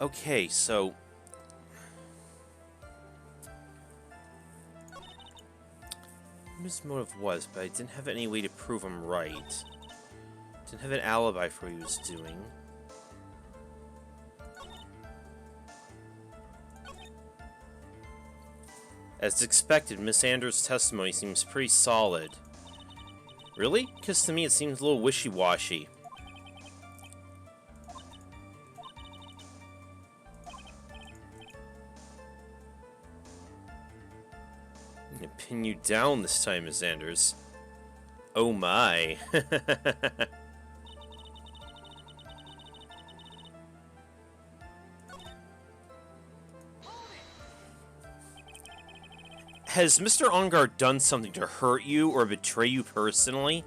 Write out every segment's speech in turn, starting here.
Okay, so... what his motive was, but I didn't have any way to prove him right. Didn't have an alibi for what he was doing. As expected, Miss Anders' testimony seems pretty solid. Really? Because to me it seems a little wishy-washy. I'm gonna pin you down this time, Miss Anders. Oh my. Has Mr. Ongar done something to hurt you or betray you personally?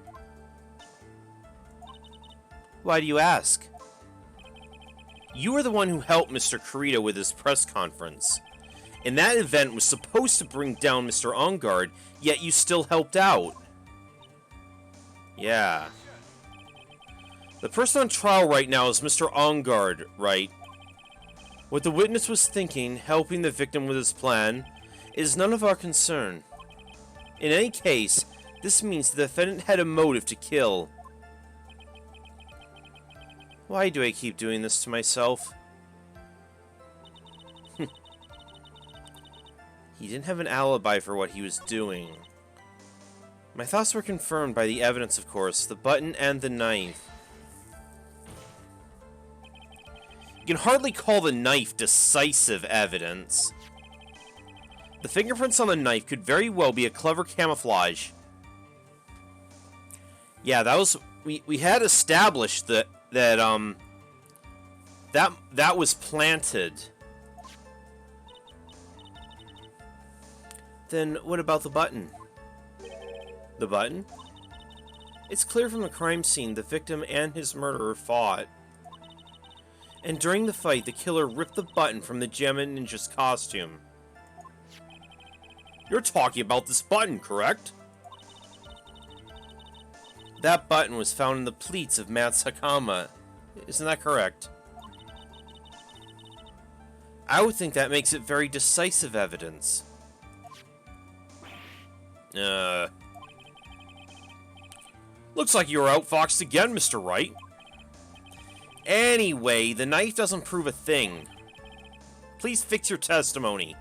Why do you ask? You were the one who helped Mr. Kurita with his press conference. And that event was supposed to bring down Mr. Ongar, yet you still helped out. Yeah. The person on trial right now is Mr. Ongar, right? What the witness was thinking, helping the victim with his plan, is none of our concern. In any case, this means the defendant had a motive to kill. Why do I keep doing this to myself? He didn't have an alibi for what he was doing. My thoughts were confirmed by the evidence, of course, the button and the knife. You can hardly call the knife decisive evidence. The fingerprints on the knife could very well be a clever camouflage. Yeah, that was... We had established that that was planted. Then what about the button? The button? It's clear from the crime scene the victim and his murderer fought. And during the fight, the killer ripped the button from the Gemma Ninja's costume. You're talking about this button, correct? That button was found in the pleats of Matt's Hakama. Isn't that correct? I would think that makes it very decisive evidence. Looks like you were outfoxed again, Mr. Wright. Anyway, the knife doesn't prove a thing. Please fix your testimony.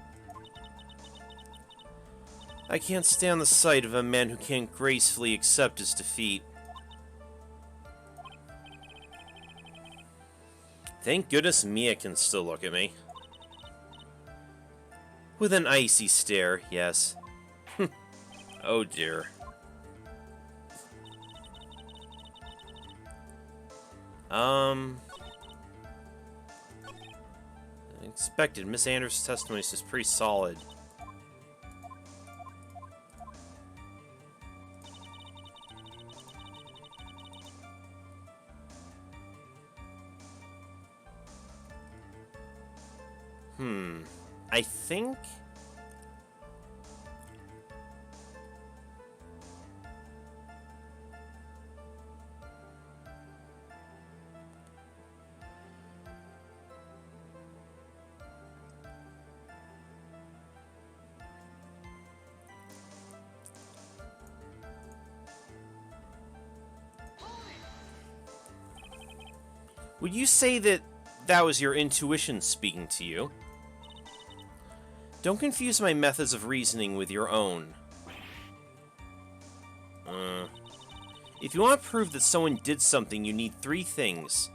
I can't stand the sight of a man who can't gracefully accept his defeat. Thank goodness Mia can still look at me. With an icy stare, yes. Oh dear. Expected. Miss Anders' testimony is pretty solid. I think... Would you say that that was your intuition speaking to you? Don't confuse my methods of reasoning with your own. If you want to prove that someone did something, you need 3 things.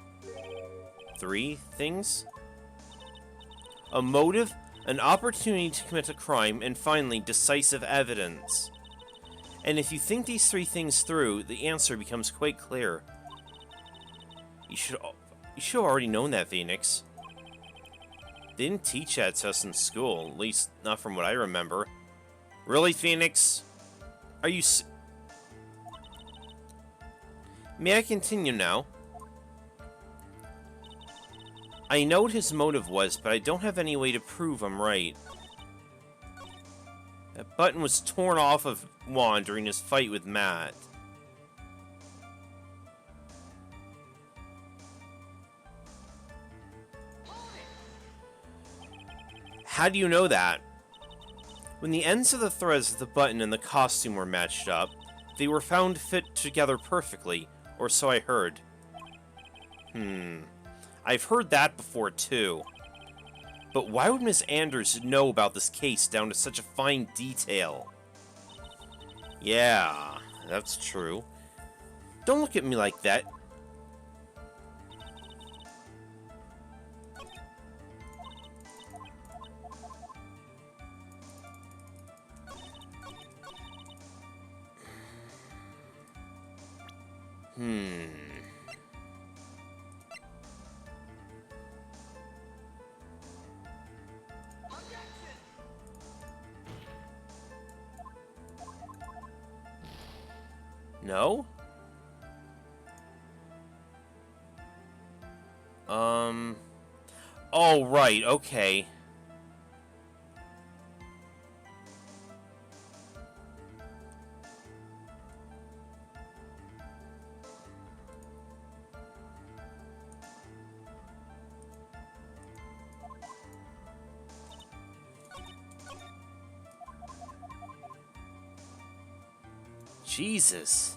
3 things? A motive, an opportunity to commit a crime, and finally, decisive evidence. And if you think these 3 things through, the answer becomes quite clear. You should have already known that, Phoenix. They didn't teach that to us in school, at least not from what I remember. Really, Phoenix? Are you May I continue now? I know what his motive was, but I don't have any way to prove I'm right. That button was torn off of Juan during his fight with Matt. How do you know that? When the ends of the threads of the button and the costume were matched up, they were found to fit together perfectly, or so I heard. I've heard that before too. But why would Miss Anders know about this case down to such a fine detail? Yeah, that's true. Don't look at me like that. No? Oh, right, okay. Jesus.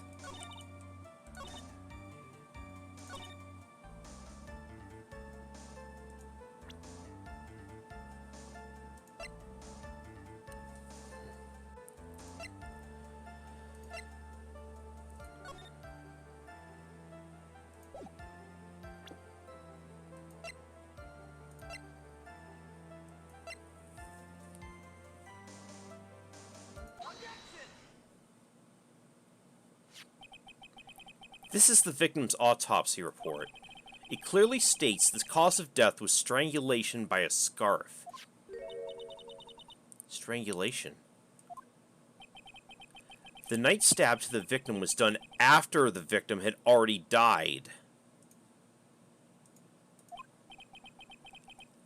This is the victim's autopsy report. It clearly states the cause of death was strangulation by a scarf. Strangulation. The knife stab to the victim was done after the victim had already died.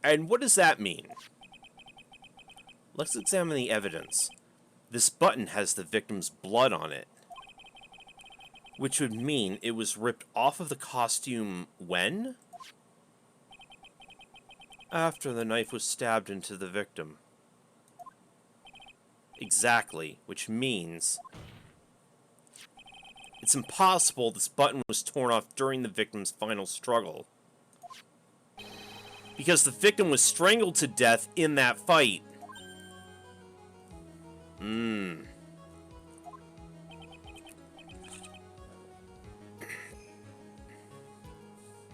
And what does that mean? Let's examine the evidence. This button has the victim's blood on it, which would mean it was ripped off of the costume when? After the knife was stabbed into the victim. Exactly, which means it's impossible this button was torn off during the victim's final struggle, because the victim was strangled to death in that fight.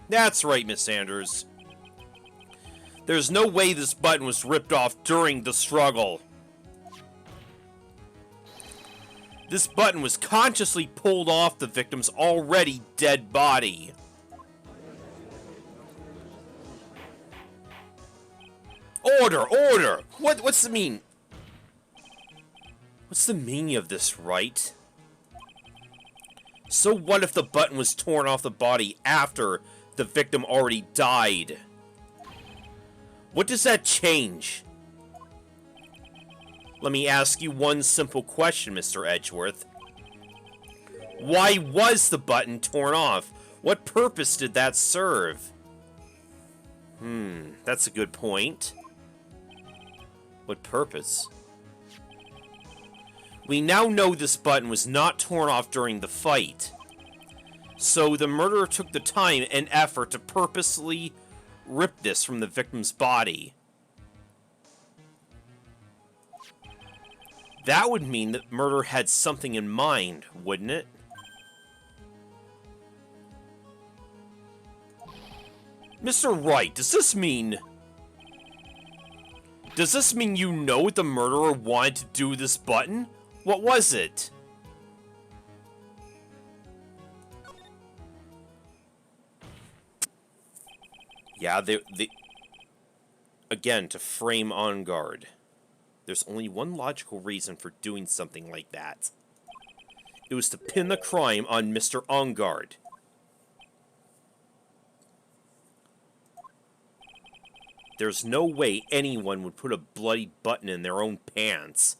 That's right, Miss Sanders. There's no way this button was ripped off during the struggle. This button was consciously pulled off the victim's already dead body. Order! Order! What's the mean? What's the meaning of this, right? So what if the button was torn off the body after the victim already died? What does that change? Let me ask you one simple question, Mr. Edgeworth. Why was the button torn off? What purpose did that serve? That's a good point. What purpose? We now know this button was not torn off during the fight. So the murderer took the time and effort to purposely rip this from the victim's body. That would mean that the murderer had something in mind, wouldn't it? Mr. Wright, does this mean you know what the murderer wanted to do with this button? What was it? Yeah, they again, to frame On Guard. There's only one logical reason for doing something like that. It was to pin the crime on Mr. On Guard. There's no way anyone would put a bloody button in their own pants.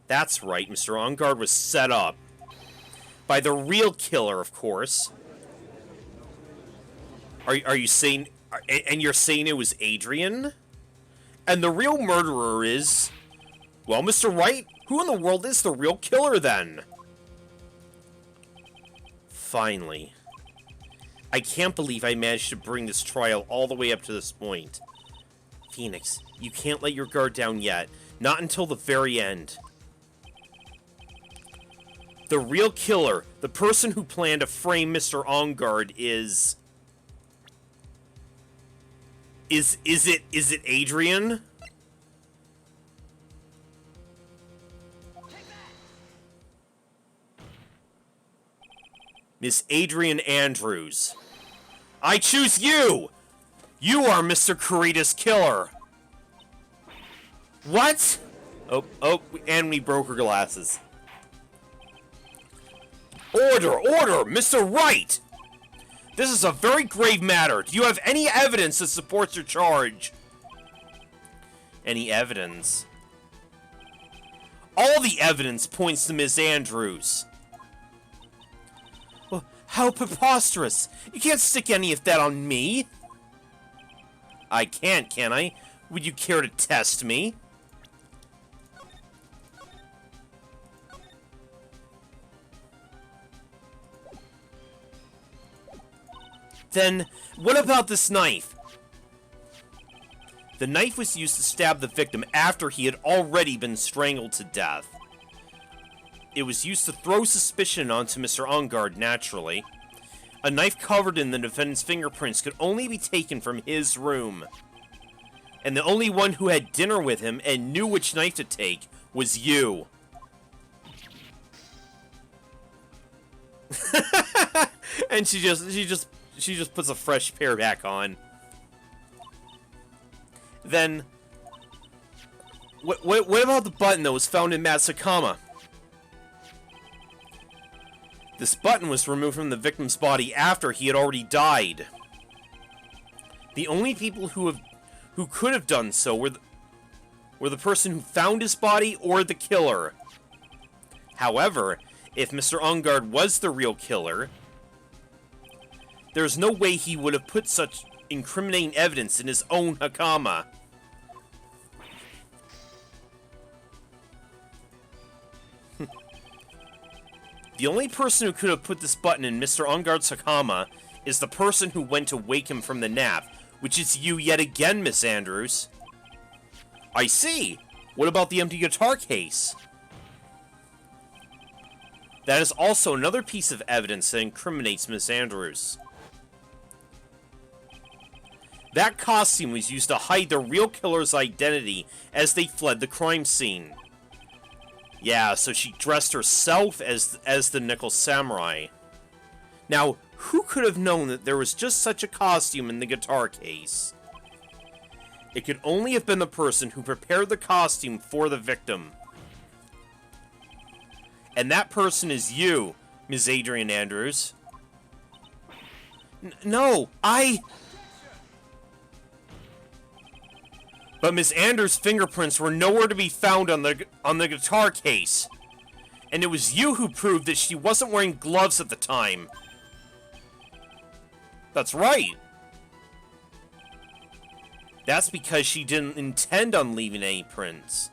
That's right, Mr. On Guard was set up. By the real killer, of course. Are you saying... And you're saying it was Adrian? And the real murderer is... Well, Mr. Wright, who in the world is the real killer, then? Finally. I can't believe I managed to bring this trial all the way up to this point. Phoenix, you can't let your guard down yet. Not until the very end. The real killer, the person who planned to frame Mr. Enguarde is... Is it Adrian? Miss Adrian Andrews. I choose you! You are Mr. Kurita's killer! What? Oh, and we broke her glasses. Order! Mr. Wright! This is a very grave matter. Do you have any evidence that supports your charge? Any evidence? All the evidence points to Miss Andrews. Well, how preposterous! You can't stick any of that on me! I can't, can I? Would you care to test me? Then, what about this knife? The knife was used to stab the victim after he had already been strangled to death. It was used to throw suspicion onto Mr. Enguarde, naturally. A knife covered in the defendant's fingerprints could only be taken from his room. And the only one who had dinner with him and knew which knife to take was you. And she just puts a fresh pair back on. Then, what about the button that was found in Matsukama? This button was removed from the victim's body after he had already died. The only people who could have done so were the person who found his body or the killer. However, if Mr. Enguarde was the real killer, there's no way he would have put such incriminating evidence in his own Hakama. The only person who could have put this button in Mr. Enguarde's Hakama is the person who went to wake him from the nap, which is you yet again, Miss Andrews. I see. What about the empty guitar case? That is also another piece of evidence that incriminates Miss Andrews. That costume was used to hide the real killer's identity as they fled the crime scene. Yeah, so she dressed herself as the Nickel Samurai. Now, who could have known that there was just such a costume in the guitar case? It could only have been the person who prepared the costume for the victim. And that person is you, Ms. Adrian Andrews. No, But Miss Andrews' fingerprints were nowhere to be found on the guitar case. And it was you who proved that she wasn't wearing gloves at the time. That's right. That's because she didn't intend on leaving any prints.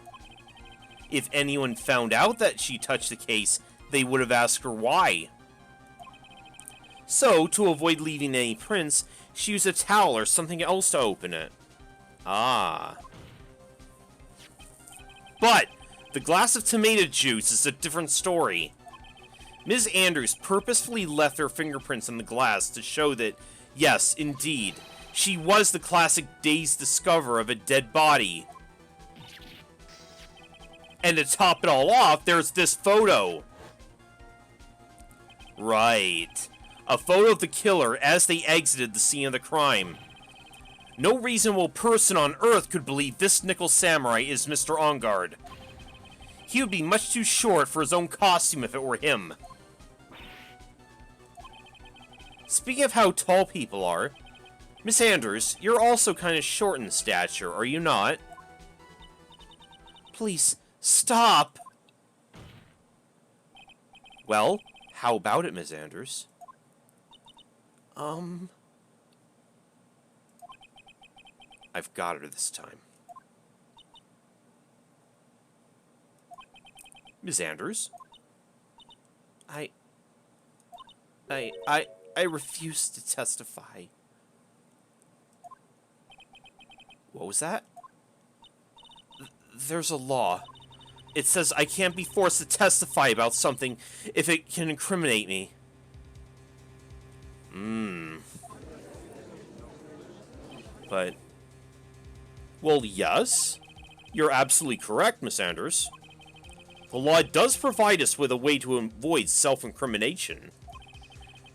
If anyone found out that she touched the case, they would have asked her why. So, to avoid leaving any prints, she used a towel or something else to open it. Ah. But the glass of tomato juice is a different story. Ms. Andrews purposefully left her fingerprints on the glass to show that, yes, indeed, she was the classic dazed discoverer of a dead body. And to top it all off, there's this photo. Right. A photo of the killer as they exited the scene of the crime. No reasonable person on Earth could believe this Nickel Samurai is Mr. Enguarde. He would be much too short for his own costume if it were him. Speaking of how tall people are, Miss Andrews, you're also kind of short in stature, are you not? Please, stop! Well, how about it, Miss Andrews? I've got her this time. Ms. Anders? I refuse to testify. What was that? There's a law. It says I can't be forced to testify about something if it can incriminate me. But... Well, yes. You're absolutely correct, Miss Anders. The law does provide us with a way to avoid self-incrimination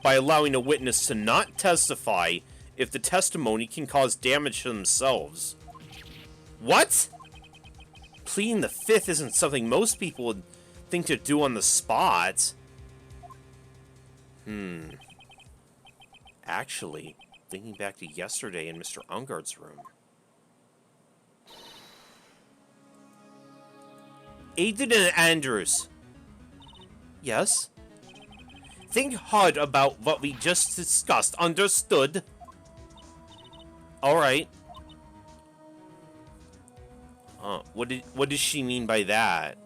by allowing a witness to not testify if the testimony can cause damage to themselves. What? Pleading the fifth isn't something most people would think to do on the spot. Actually, thinking back to yesterday in Mr. Ungard's room. Aiden and Anders. Yes? Think hard about what we just discussed. Understood? Alright. What does she mean by that?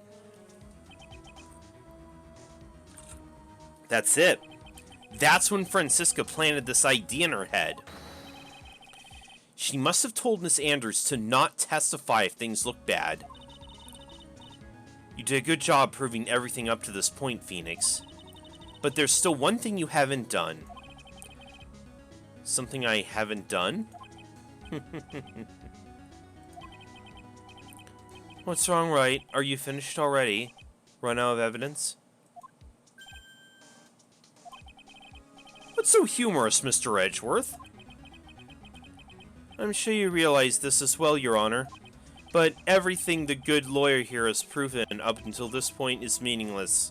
That's it. That's when Francisca planted this idea in her head. She must have told Miss Anders to not testify if things look bad. You did a good job proving everything up to this point, Phoenix. But there's still one thing you haven't done. Something I haven't done? What's wrong, right? Are you finished already? Run out of evidence? What's so humorous, Mr. Edgeworth? I'm sure you realize this as well, Your Honor. But everything the good lawyer here has proven up until this point is meaningless.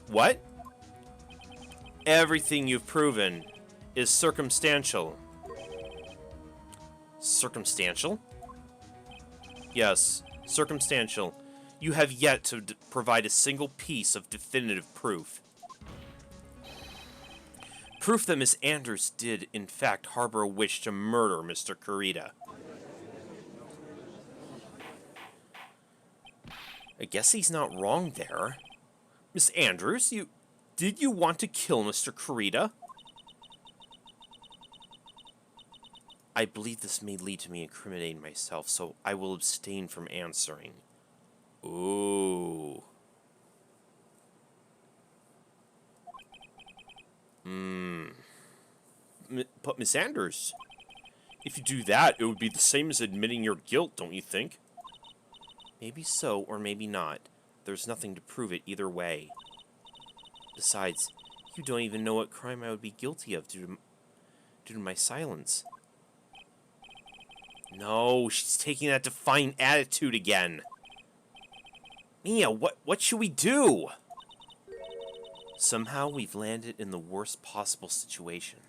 What? Everything you've proven is circumstantial. Circumstantial? Yes, circumstantial. You have yet to provide a single piece of definitive proof. Proof that Miss Anders did, in fact, harbor a wish to murder Mr. Kurita. I guess he's not wrong there. Miss Anders, did you want to kill Mr. Kurita? I believe this may lead to me incriminating myself, so I will abstain from answering. Ooh. But Miss Anders, if you do that, it would be the same as admitting your guilt, don't you think? Maybe so, or maybe not. There's nothing to prove it either way. Besides, you don't even know what crime I would be guilty of due to my silence. No, she's taking that defiant attitude again. Mia, what should we do? Somehow we've landed in the worst possible situation.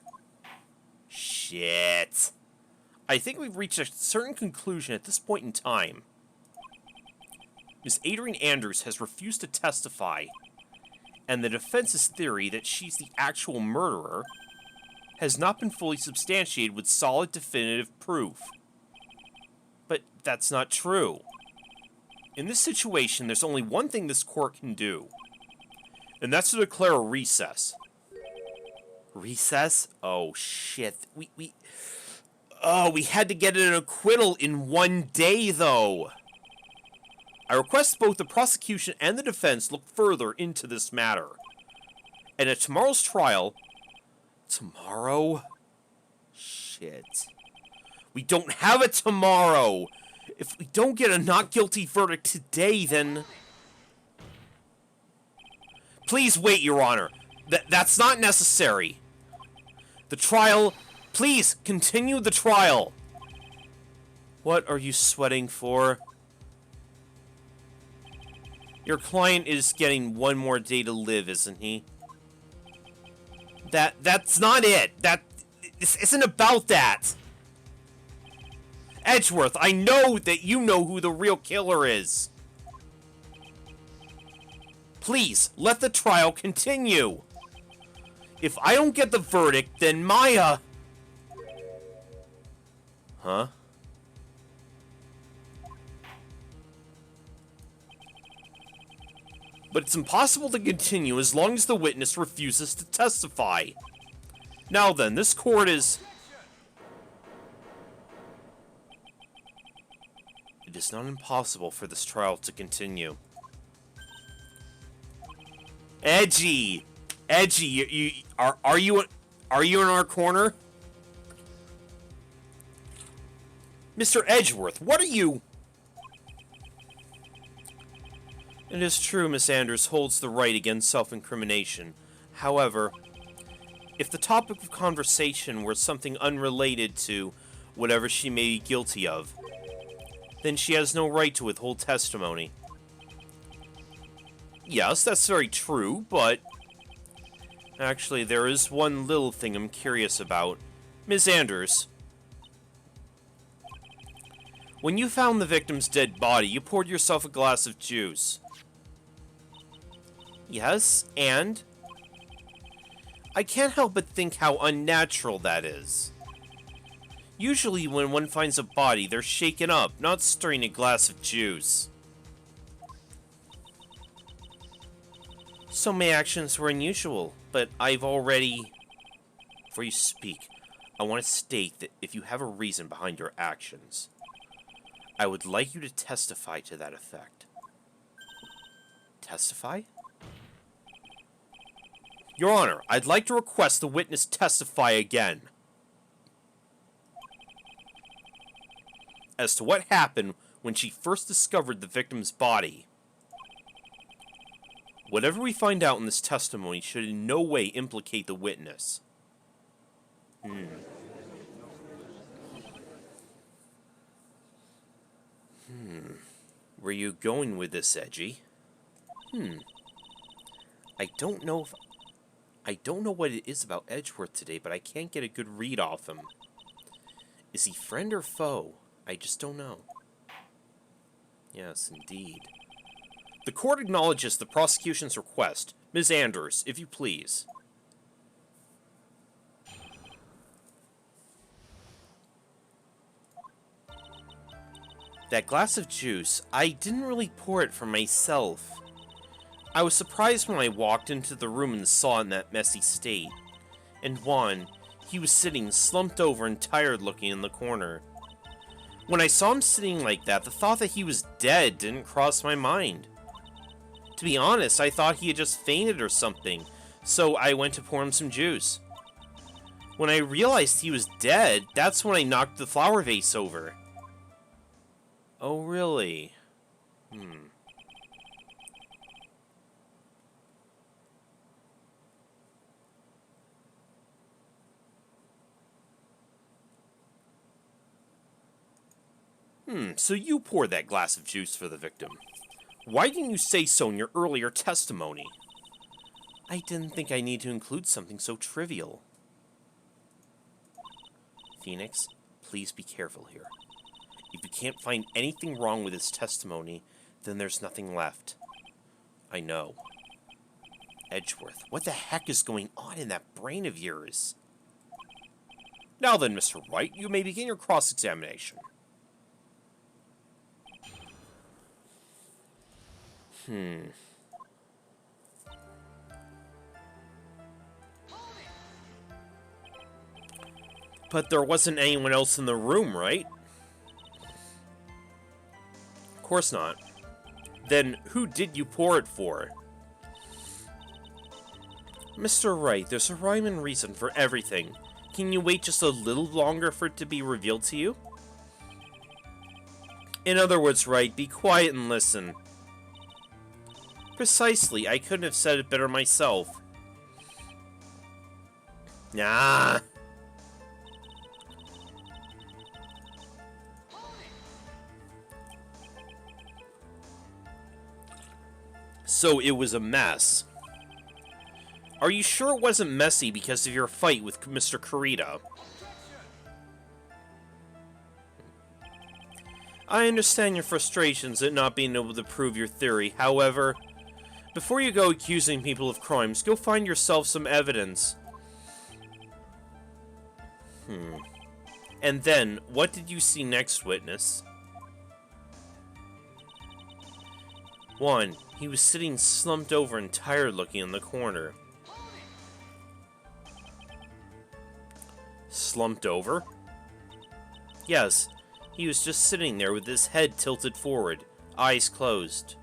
Shit. I think we've reached a certain conclusion at this point in time. Miss Adrian Anders has refused to testify, and the defense's theory that she's the actual murderer has not been fully substantiated with solid definitive proof. But that's not true. In this situation, there's only one thing this court can do, and that's to declare a recess. Recess? Oh, shit. We had to get an acquittal in one day, though. I request both the prosecution and the defense look further into this matter. And at tomorrow's trial... Tomorrow? Shit. We don't have it tomorrow! If we don't get a not guilty verdict today, then... Please wait, Your Honor. That's not necessary. The trial... Please, continue the trial. What are you sweating for? Your client is getting one more day to live, isn't he? That's not it. This isn't about that. Edgeworth, I know that you know who the real killer is. Please, let the trial continue. If I don't get the verdict, then Maya... Huh? but it's impossible to continue as long as the witness refuses to testify. Now then, this court is... It is not impossible for this trial to continue. Edgy! Edgy, are you in our corner? Mr. Edgeworth, what are you... It is true Miss Anders holds the right against self-incrimination. However, if the topic of conversation were something unrelated to whatever she may be guilty of, then she has no right to withhold testimony. Yes, that's very true, but... Actually, there is one little thing I'm curious about. Ms. Anders. When you found the victim's dead body, you poured yourself a glass of juice. Yes, and? I can't help but think how unnatural that is. Usually when one finds a body, they're shaken up, not stirring a glass of juice. So my actions were unusual, but I've already... Before you speak, I want to state that if you have a reason behind your actions, I would like you to testify to that effect. Testify? Your Honor, I'd like to request the witness testify again. As to what happened when she first discovered the victim's body. Whatever we find out in this testimony should in no way implicate the witness. Where you going with this, Edgy? I don't know what it is about Edgeworth today, but I can't get a good read off him. Is he friend or foe? I just don't know. Yes, indeed. The court acknowledges the prosecution's request. Ms. Anders, if you please. That glass of juice, I didn't really pour it for myself. I was surprised when I walked into the room and saw it in that messy state. And Juan, he was sitting slumped over and tired looking in the corner. When I saw him sitting like that, the thought that he was dead didn't cross my mind. To be honest, I thought he had just fainted or something, so I went to pour him some juice. When I realized he was dead, that's when I knocked the flower vase over. Oh, really? So you poured that glass of juice for the victim. Why didn't you say so in your earlier testimony? I didn't think I need to include something so trivial. Phoenix, please be careful here. If you can't find anything wrong with his testimony, then there's nothing left. I know. Edgeworth, what the heck is going on in that brain of yours? Now then, Mr. White, you may begin your cross-examination. But there wasn't anyone else in the room, right? Of course not. Then who did you pour it for? Mr. Wright, there's a rhyme and reason for everything. Can you wait just a little longer for it to be revealed to you? In other words, Wright, be quiet and listen. Precisely, I couldn't have said it better myself. Nah. So it was a mess. Are you sure it wasn't messy because of your fight with Mr. Kurita? I understand your frustrations at not being able to prove your theory. However, before you go accusing people of crimes, go find yourself some evidence. And then, what did you see next, witness? 1. He was sitting slumped over and tired looking in the corner. Slumped over? Yes, he was just sitting there with his head tilted forward, eyes closed.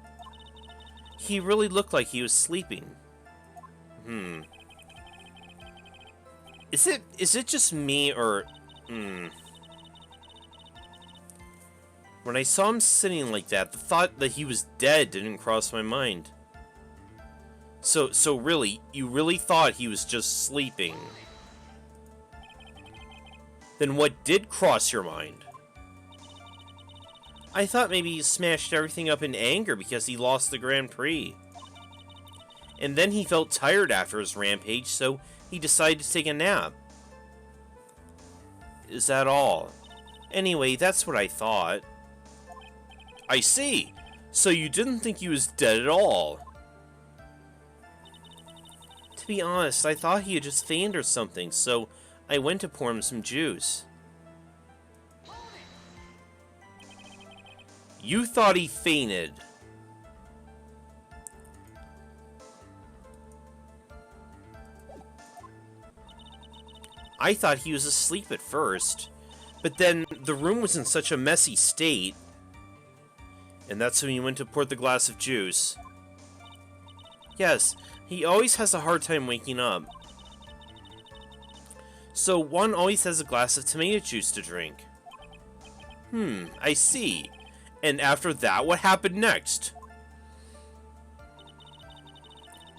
He really looked like he was sleeping. Is it just me, or... When I saw him sitting like that, the thought that he was dead didn't cross my mind. So really, you really thought he was just sleeping? Then what did cross your mind? I thought maybe he smashed everything up in anger because he lost the Grand Prix. And then he felt tired after his rampage, so he decided to take a nap. Is that all? Anyway, that's what I thought. I see. So you didn't think he was dead at all? To be honest, I thought he had just fainted or something, so I went to pour him some juice. You thought he fainted? I thought he was asleep at first, but then the room was in such a messy state, and that's when you went to pour the glass of juice. Yes, he always has a hard time waking up. So one always has a glass of tomato juice to drink. I see. And after that, what happened next?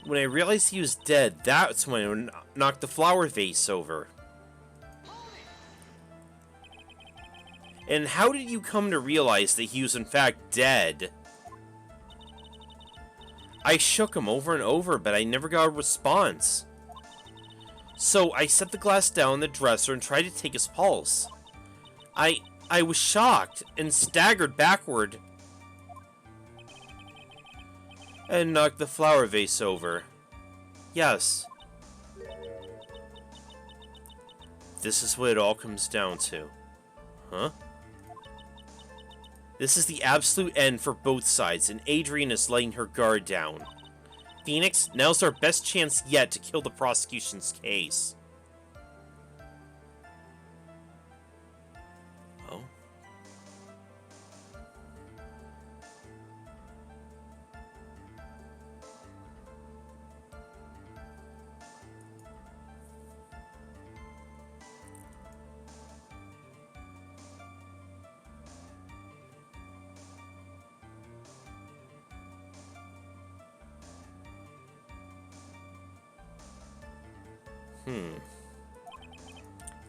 When I realized he was dead, that's when I knocked the flower vase over. And how did you come to realize that he was in fact dead? I shook him over and over, but I never got a response. So I set the glass down on the dresser and tried to take his pulse. I was shocked and staggered backward and knocked the flower vase over. Yes. This is what it all comes down to. Huh? This is the absolute end for both sides, and Adrian is letting her guard down. Phoenix, now's our best chance yet to kill the prosecution's case. Oh?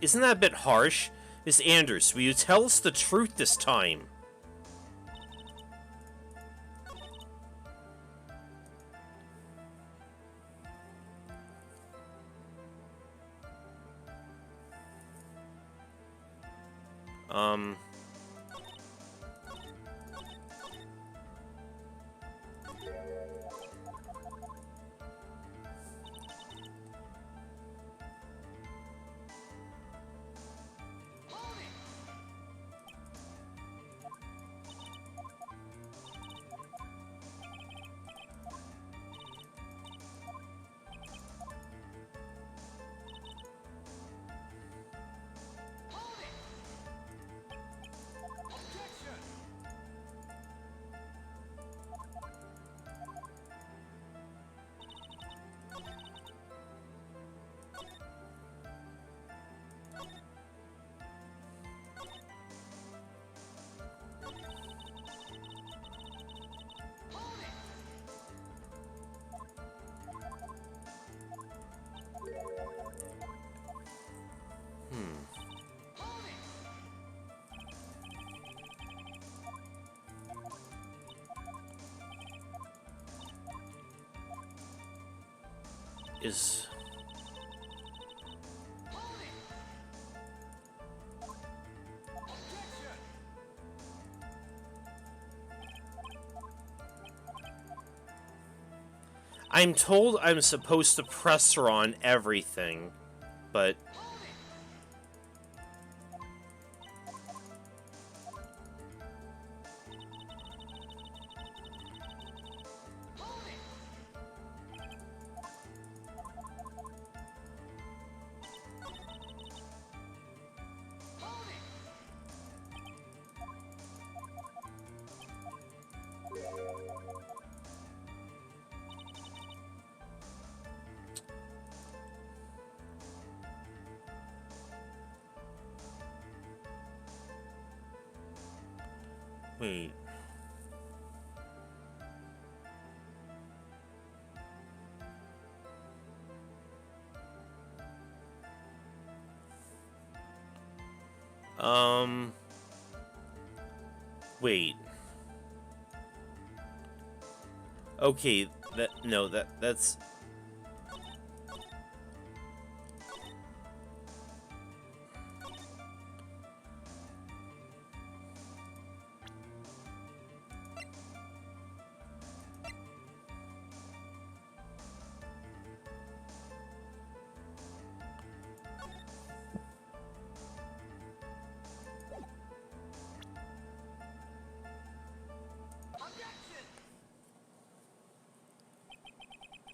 Isn't that a bit harsh? Miss Anders, will you tell us the truth this time? Is... I'm told I'm supposed to press her on everything, but... Wait. Wait. Okay, that's...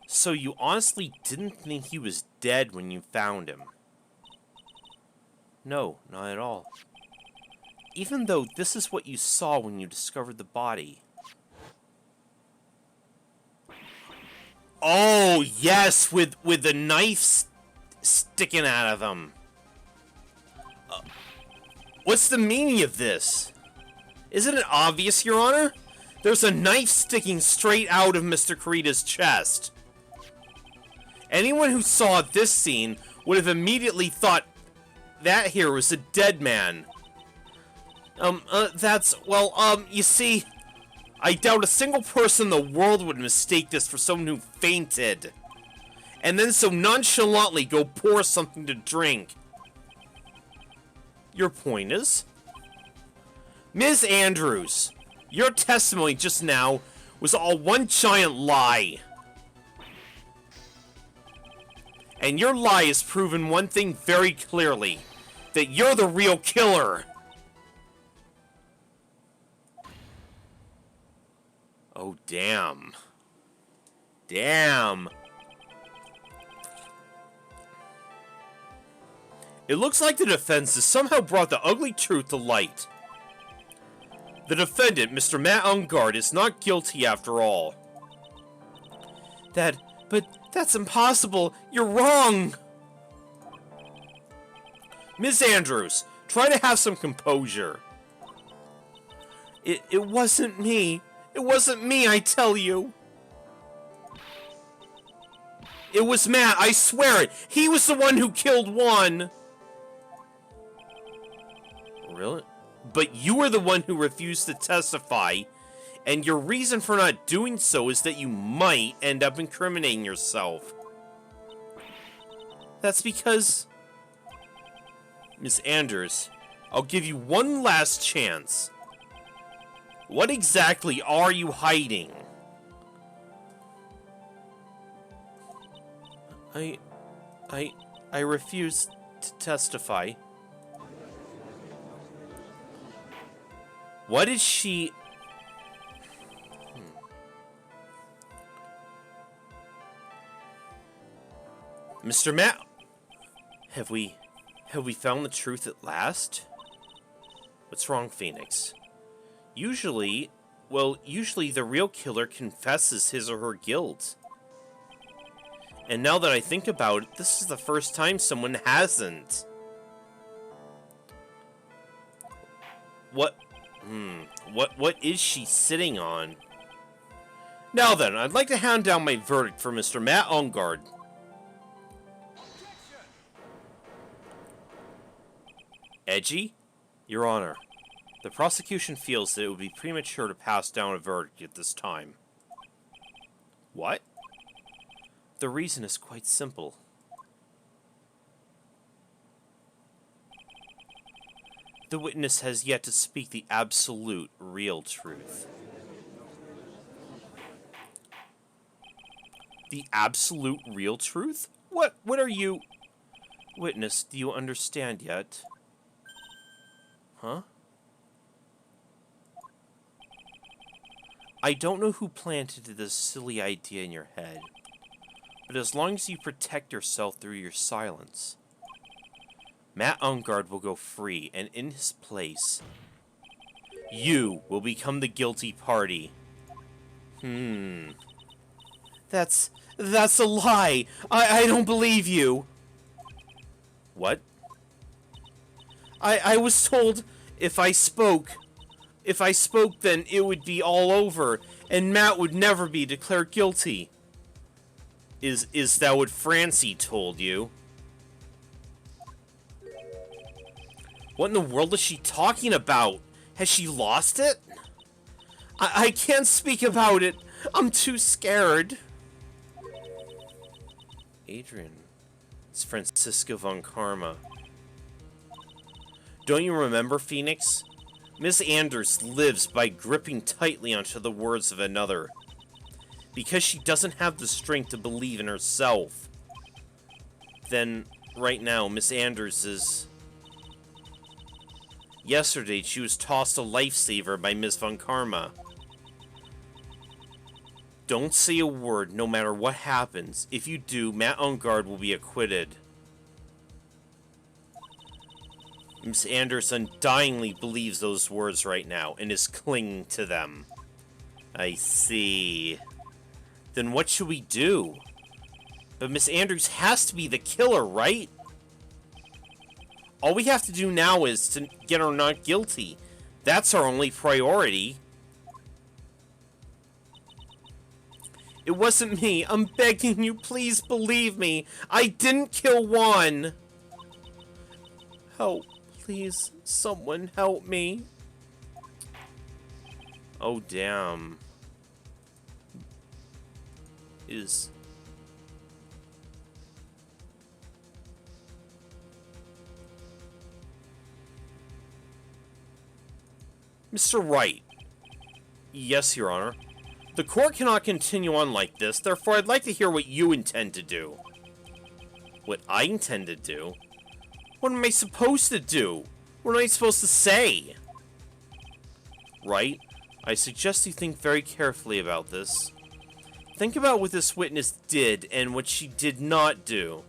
So you honestly didn't think he was dead when you found him? No, not at all. Even though this is what you saw when you discovered the body. Oh, yes, with the knife sticking out of him. What's the meaning of this? Isn't it obvious, Your Honor? There's a knife sticking straight out of Mr. Kurita's chest. Anyone who saw this scene would have immediately thought that here was a dead man. You see, I doubt a single person in the world would mistake this for someone who fainted. And then so nonchalantly go pour something to drink. Your point is? Ms. Andrews, your testimony just now was all one giant lie. And your lie has proven one thing very clearly. That you're the real killer. Oh, damn. Damn. It looks like the defense has somehow brought the ugly truth to light. The defendant, Mr. Matt Ungard, is not guilty after all. But that's impossible. You're wrong. Ms. Andrews, try to have some composure. It wasn't me. It wasn't me, I tell you. It was Matt, I swear it. He was the one who killed Juan. Really? But you were the one who refused to testify, and your reason for not doing so is that you might end up incriminating yourself. That's because... Miss Anders, I'll give you one last chance. What exactly are you hiding? I refuse to testify. What did she... Mr. Matt, have we found the truth at last? What's wrong, Phoenix? Usually the real killer confesses his or her guilt. And now that I think about it, this is the first time someone hasn't. What is she sitting on? Now then, I'd like to hand down my verdict for Mr. Matt Ungard. Edgy? Your Honor, the prosecution feels that it would be premature to pass down a verdict at this time. What? The reason is quite simple. The witness has yet to speak the absolute, real truth. The absolute, real truth? What are you... Witness, do you understand yet? Huh? I don't know who planted this silly idea in your head, but as long as you protect yourself through your silence, Matt Ungard will go free, and in his place, you will become the guilty party. That's a lie! I don't believe you! What? I was told if I spoke, If I spoke, then it would be all over, and Matt would never be declared guilty. Is that what Francie told you? What in the world is she talking about? Has she lost it? I can't speak about it. I'm too scared. Adrian. It's Francisca von Karma. Don't you remember, Phoenix? Miss Anders lives by gripping tightly onto the words of another. Because she doesn't have the strength to believe in herself. Then, right now, Miss Anders is... Yesterday, she was tossed a lifesaver by Miss von Karma. Don't say a word, no matter what happens. If you do, Matt on guard will be acquitted. Miss Anders undyingly believes those words right now, and is clinging to them. I see. Then what should we do? But Miss Anders has to be the killer, right? All we have to do now is to get her not guilty. That's our only priority. It wasn't me. I'm begging you, please believe me. I didn't kill Juan. Help, please. Someone help me. Oh, damn. Mr. Wright. Yes, Your Honor. The court cannot continue on like this, therefore I'd like to hear what you intend to do. What I intend to do? What am I supposed to do? What am I supposed to say? Wright, I suggest you think very carefully about this. Think about what this witness did and what she did not do.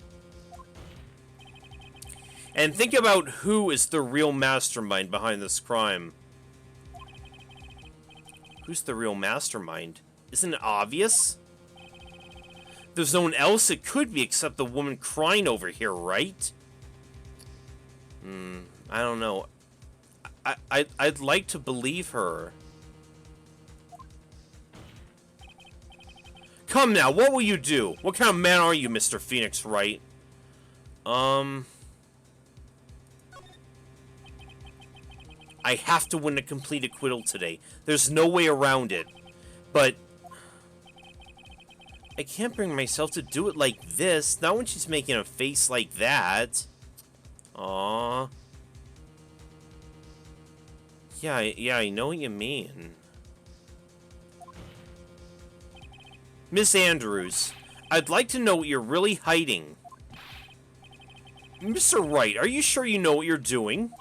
And think about who is the real mastermind behind this crime. Who's the real mastermind? Isn't it obvious? There's no one else it could be except the woman crying over here, right? I don't know. I'd like to believe her. Come now, what will you do? What kind of man are you, Mr. Phoenix Wright? I have to win a complete acquittal today. There's no way around it. But I can't bring myself to do it like this. Not when she's making a face like that. Aww. Yeah, I know what you mean. Miss Andrews, I'd like to know what you're really hiding. Mr. Wright, are you sure you know what you're doing?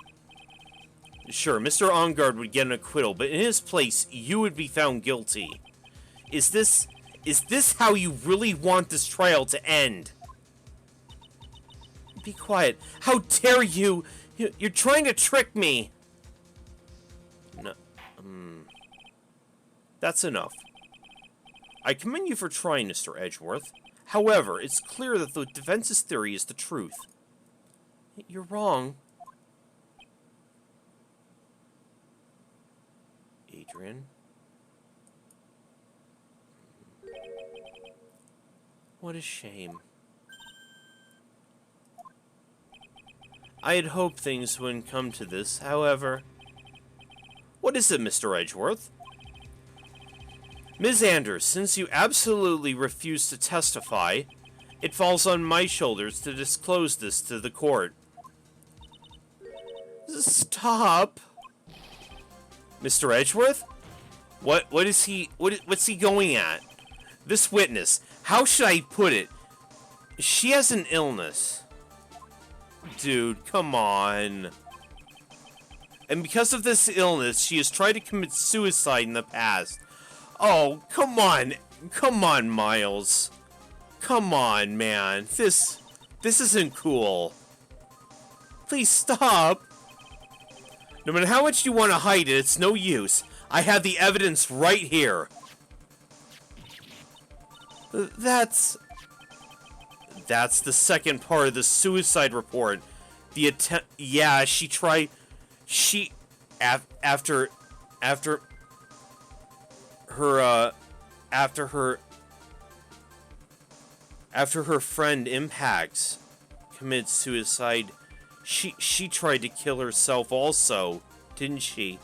Sure, Mr. Ongard would get an acquittal, but in his place, you would be found guilty. Is this how you really want this trial to end? Be quiet. How dare you? You're trying to trick me. No, that's enough. I commend you for trying, Mr. Edgeworth. However, it's clear that the defense's theory is the truth. You're wrong. Adrian? What a shame. I had hoped things wouldn't come to this, however. What is it, Mr. Edgeworth? Ms. Anders, since you absolutely refuse to testify, it falls on my shoulders to disclose this to the court. Stop! Mr. Edgeworth? What's he going at? This witness, how should I put it? She has an illness. Dude, come on. And because of this illness, she has tried to commit suicide in the past. Oh, come on. Come on, Miles. Come on, man. This isn't cool. Please stop. No matter how much you want to hide it, it's no use. I have the evidence right here. That's the second part of the suicide report. The attempt... Yeah, she tried... After After her, after her friend Impact committed suicide, she tried to kill herself also, didn't she?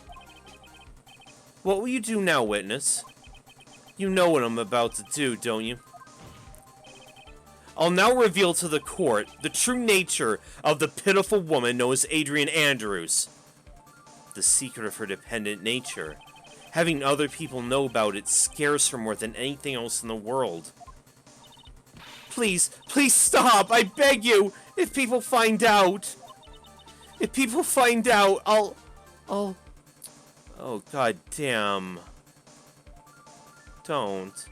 What will you do now, witness? You know what I'm about to do, don't you? I'll now reveal to the court the true nature of the pitiful woman known as Adrian Andrews. The secret of her dependent nature. Having other people know about it scares her more than anything else in the world. Please, please stop! I beg you! If people find out... If people find out, I'll... Oh, god damn. Don't.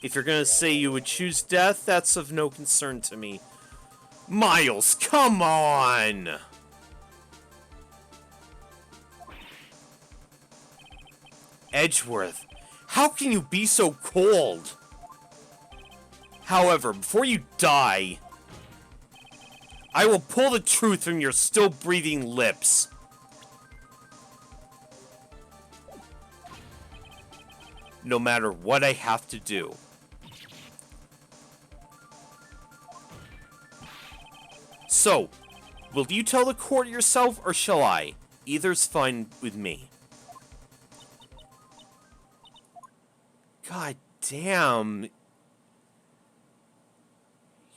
If you're gonna say you would choose death, that's of no concern to me. Miles, come on! Edgeworth, how can you be so cold? However, before you die, I will pull the truth from your still breathing lips. No matter what I have to do. So, will you tell the court yourself, or shall I? Either's fine with me. God damn.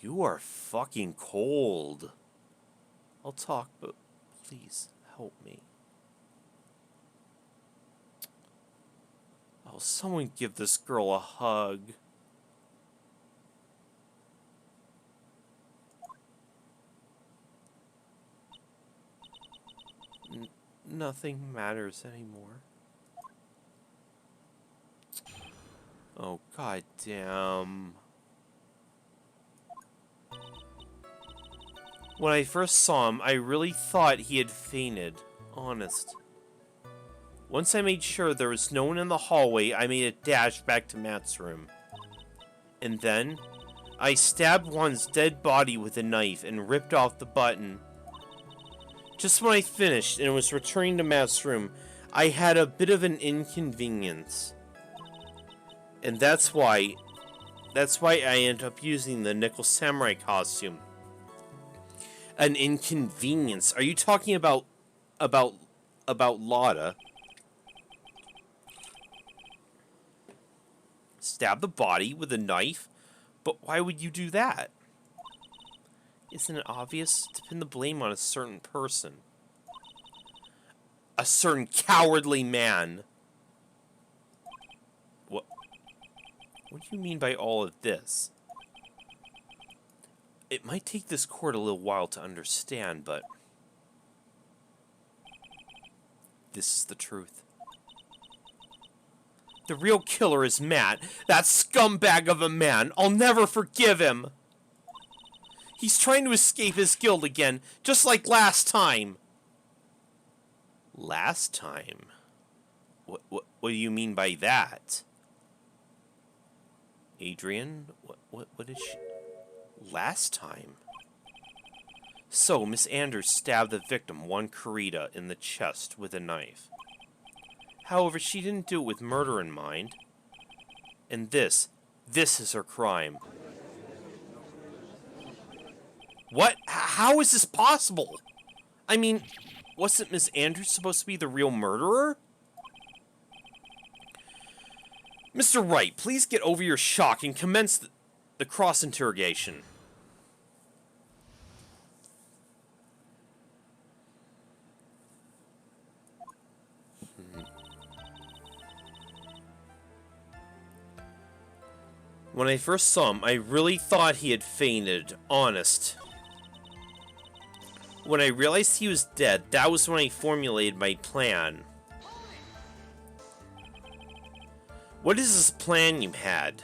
You are fucking cold. I'll talk, but please help me. Oh, someone give this girl a hug. Nothing matters anymore. Oh, god damn. When I first saw him, I really thought he had fainted. Honest. Once I made sure there was no one in the hallway, I made a dash back to Matt's room. And then, I stabbed Juan's dead body with a knife and ripped off the button. Just when I finished and was returning to Matt's room, I had a bit of an inconvenience. And that's why I ended up using the Nickel Samurai costume. An inconvenience? Are you talking about Lotta? Stab the body with a knife? But why would you do that? Isn't it obvious to pin the blame on a certain person? A certain cowardly man. What do you mean by all of this? It might take this court a little while to understand, but this is the truth. The real killer is Matt, that scumbag of a man. I'll never forgive him. He's trying to escape his guilt again, just like last time. Last time? What do you mean by that? Adrian? What is she? Last time? So, Miss Anders stabbed the victim, one Kurita, in the chest with a knife. However, she didn't do it with murder in mind. And this is her crime. What? How is this possible? I mean, wasn't Miss Andrews supposed to be the real murderer? Mr. Wright, please get over your shock and commence the cross-interrogation. When I first saw him, I really thought he had fainted, honest. When I realized he was dead, that was when I formulated my plan. What is this plan you had?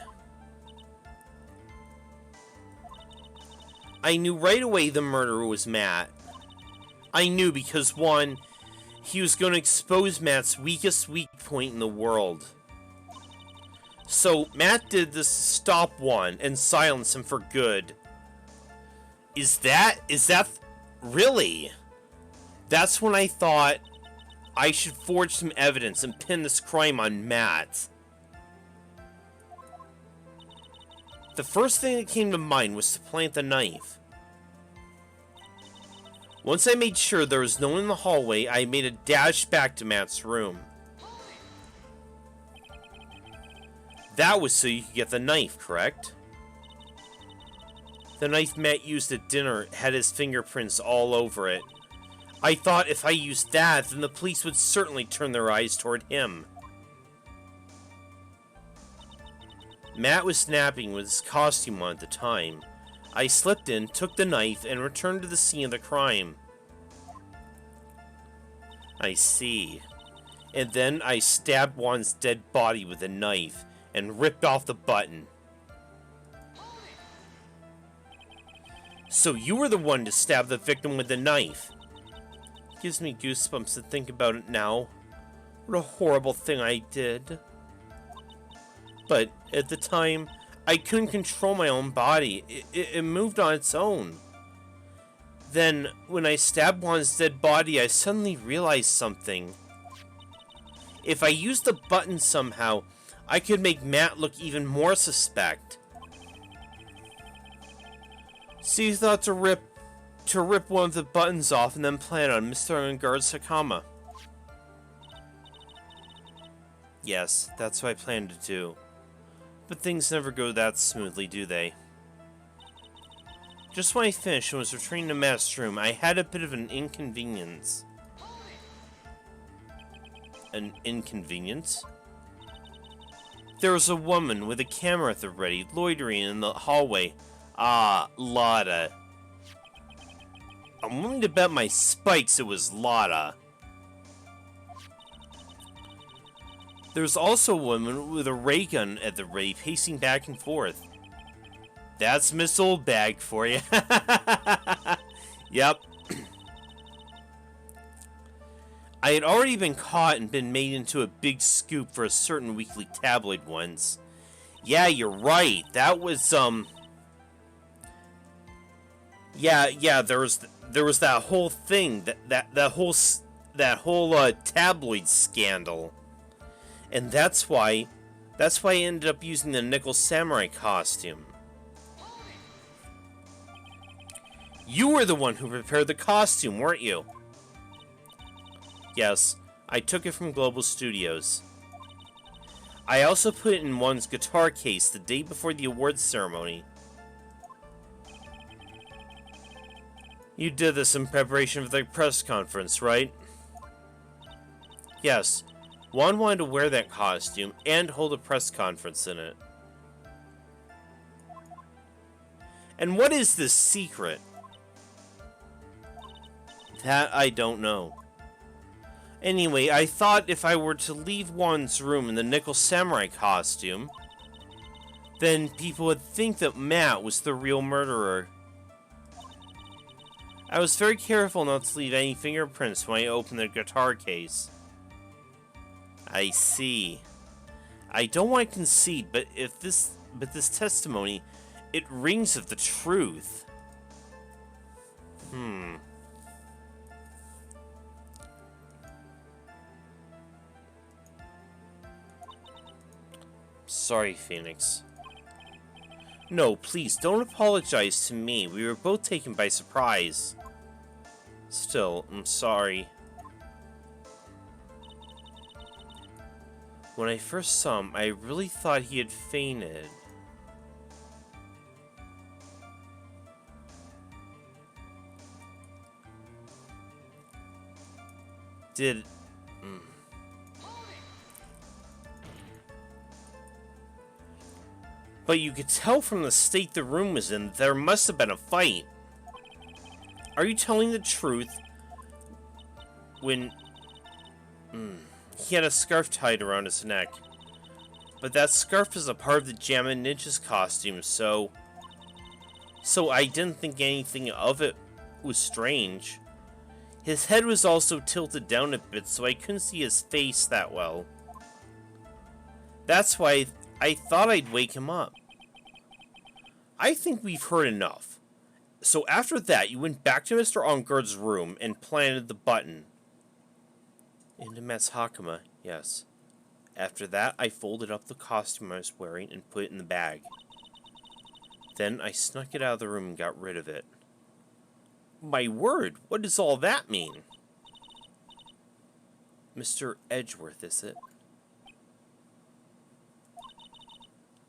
I knew right away the murderer was Matt. I knew because, one, he was going to expose Matt's weakest weak point in the world. So, Matt did this to stop one and silence him for good. Is that really? That's when I thought I should forge some evidence and pin this crime on Matt. The first thing that came to mind was to plant the knife. Once I made sure there was no one in the hallway, I made a dash back to Matt's room. That was so you could get the knife, correct? The knife Matt used at dinner had his fingerprints all over it. I thought if I used that, then the police would certainly turn their eyes toward him. Matt was napping with his costume on at the time. I slipped in, took the knife, and returned to the scene of the crime. I see. And then I stabbed Juan's dead body with a knife and ripped off the button. So you were the one to stab the victim with the knife. Gives me goosebumps to think about it now. What a horrible thing I did. But at the time, I couldn't control my own body. It moved on its own. Then, when I stabbed Juan's dead body, I suddenly realized something. If I used the button somehow, I could make Matt look even more suspect. So you thought to rip one of the buttons off and then plant on Mr. Unguard's Hakama. Yes, that's what I planned to do. But things never go that smoothly, do they? Just when I finished and was returning to Matt's room, I had a bit of an inconvenience. An inconvenience? There was a woman with a camera at the ready, loitering in the hallway. Ah, Lotta. I'm willing to bet my spikes it was Lotta. There's also a woman with a ray gun at the ready, pacing back and forth. That's Miss Oldbag for you. Yep. I had already been caught and been made into a big scoop for a certain weekly tabloid once. Yeah, you're right. That was, Yeah, there was that whole thing, that whole tabloid scandal. And that's why I ended up using the Nickel Samurai costume. You were the one who prepared the costume, weren't you? Yes, I took it from Global Studios. I also put it in one's guitar case the day before the awards ceremony. You did this in preparation for the press conference, right? Yes. Juan wanted to wear that costume and hold a press conference in it. And what is this secret? That I don't know. Anyway, I thought if I were to leave Juan's room in the Nickel Samurai costume, then people would think that Matt was the real murderer. I was very careful not to leave any fingerprints when I opened the guitar case. I see. I don't want to concede, but this testimony, it rings of the truth. Sorry, Phoenix. No, please, don't apologize to me. We were both taken by surprise. Still, I'm sorry. When I first saw him, I really thought he had fainted. But you could tell from the state the room was in, there must have been a fight. Are you telling the truth? When... He had a scarf tied around his neck. But that scarf is a part of the Jammin' Ninja's costume, so I didn't think anything of it was strange. His head was also tilted down a bit, so I couldn't see his face that well. That's why I thought I'd wake him up. I think we've heard enough. So after that, you went back to Mr. Ongard's room and planted the button. Into Matt's Hakama, yes. After that, I folded up the costume I was wearing and put it in the bag. Then I snuck it out of the room and got rid of it. My word, what does all that mean? Mr. Edgeworth, is it?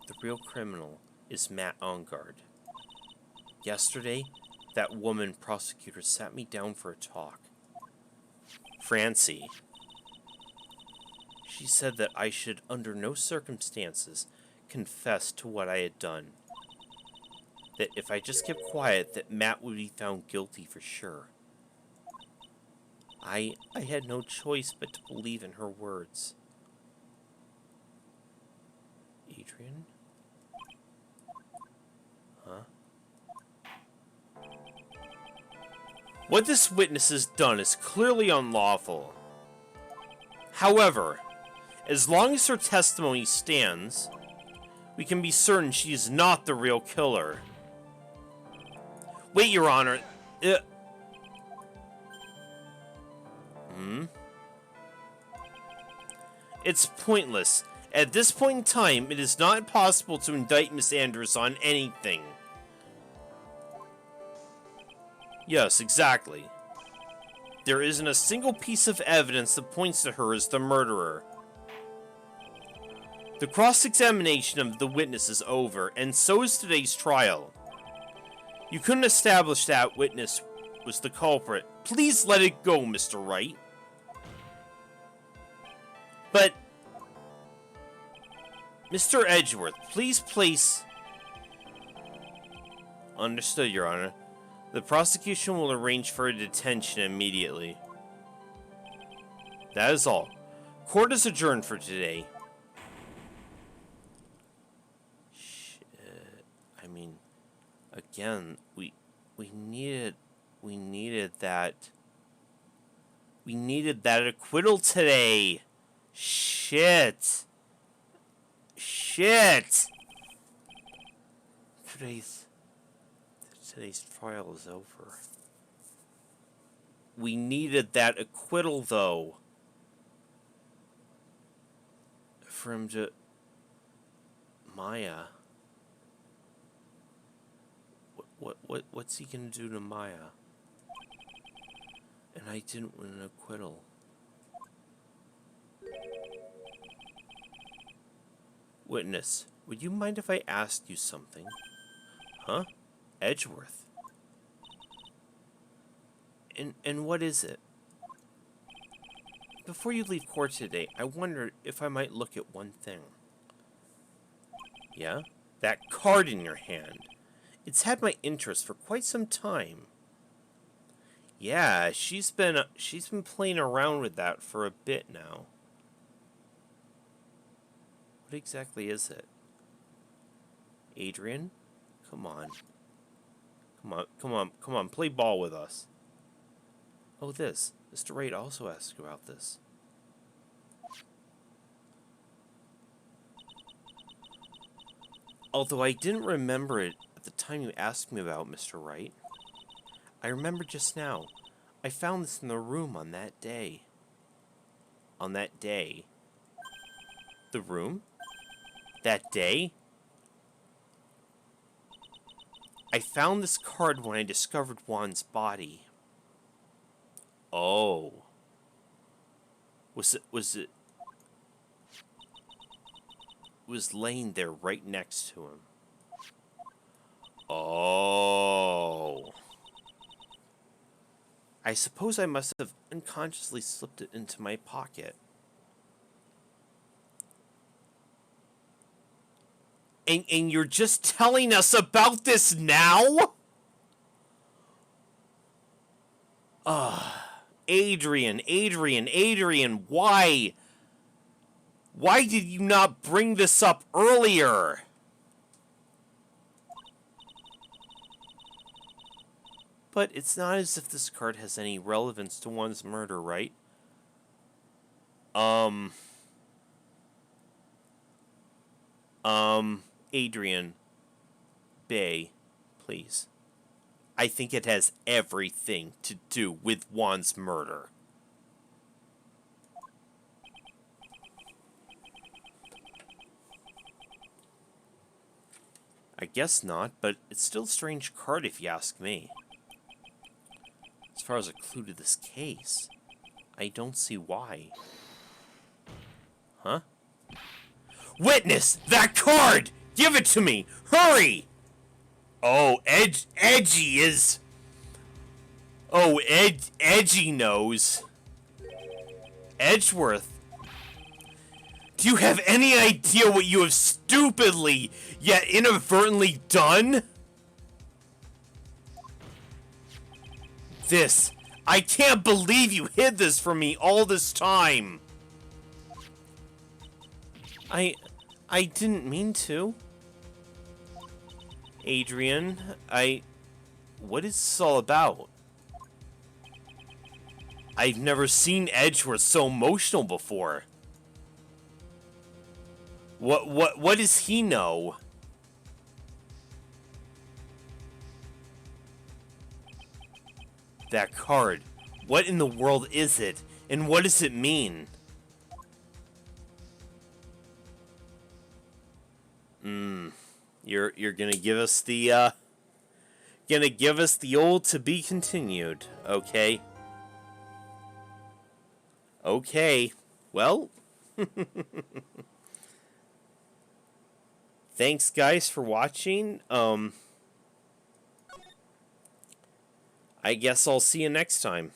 The real criminal is Matt Ongard. Yesterday, that woman prosecutor sat me down for a talk. Francie. She said that I should, under no circumstances, confess to what I had done. That if I just kept quiet, that Matt would be found guilty for sure. I had no choice but to believe in her words. Adrian? Huh? What this witness has done is clearly unlawful. However, as long as her testimony stands, we can be certain she is not the real killer. Wait, Your Honor. It's pointless. At this point in time, it is not possible to indict Miss Andrews on anything. Yes, exactly. There isn't a single piece of evidence that points to her as the murderer. The cross-examination of the witness is over, and so is today's trial. You couldn't establish that witness was the culprit. Please let it go, Mr. Wright. But, Mr. Edgeworth, please place... Understood, Your Honor. The prosecution will arrange for a detention immediately. That is all. Court is adjourned for today. Shit. I mean, again, we needed that acquittal today. Shit. Today's trial is over. We needed that acquittal, though. For him to... Maya. What's he gonna do to Maya? And I didn't win an acquittal. Witness, would you mind if I asked you something? Huh? Edgeworth. And what is it? Before you leave court today, I wondered if I might look at one thing. Yeah? That card in your hand. It's had my interest for quite some time. Yeah, she's been playing around with that for a bit now. What exactly is it? Adrian? Come on. Come on, play ball with us. Oh, this. Mr. Wright also asked about this. Although I didn't remember it at the time you asked me about, Mr. Wright. I remember just now. I found this in the room on that day. On that day? The room? That day? I found this card when I discovered Juan's body. Oh. Was it laying there right next to him. Oh. I suppose I must have unconsciously slipped it into my pocket. And you're just telling us about this now? Adrian, why? Why did you not bring this up earlier? But it's not as if this card has any relevance to one's murder, right? Adrian, Bay, please. I think it has everything to do with Juan's murder. I guess not, but it's still a strange card if you ask me. As far as a clue to this case, I don't see why. Huh? Witness! That card! Give it to me! Hurry! Oh, Edgy is... Oh, Edgy knows. Edgeworth. Do you have any idea what you have stupidly, yet inadvertently done? This. I can't believe you hid this from me all this time. I didn't mean to. Adrian, what is this all about? I've never seen Edgeworth so emotional before. What does he know? That card. What in the world is it? And what does it mean? You're gonna give us the old to be continued, okay? Okay. Well, thanks guys for watching. I guess I'll see you next time.